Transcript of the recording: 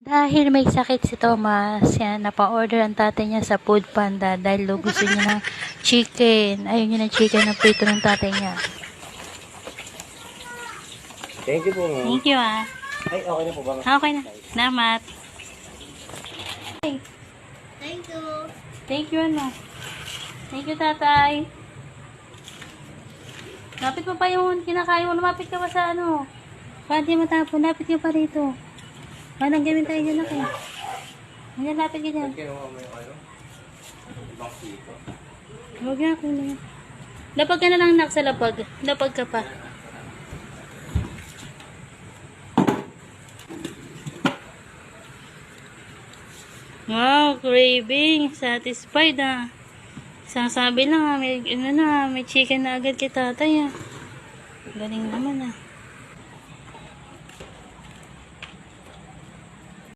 Dahil may sakit si Thomas, yan, napa-order ang tatay niya sa Food Panda dahil gusto niya ng chicken. Ayun niya ng chicken na prito ng tatay niya. Thank you po, ma'am. Thank you, ah. Ay, okay na po ba, ma'am? Okay na. Salamat. Thank you. Thank you, ano. Thank you, tatay. Lapit mo pa yung kinakain mo. Lumapit ka pa sa ano. Para di matapon. Lapit ka pa rito. Parang gamit tayo dyan ako. Ayan, lapit ka dyan. Kinuha mo yung ano? Ibang sito. Huwag na ako na. Lapag ka na lang, nak, sa lapag. Lapag ka pa. Wow, craving. Satisfied, ah. Sasabi lang, ah, may chicken na agad kay tatay, ah. Galing naman, ah.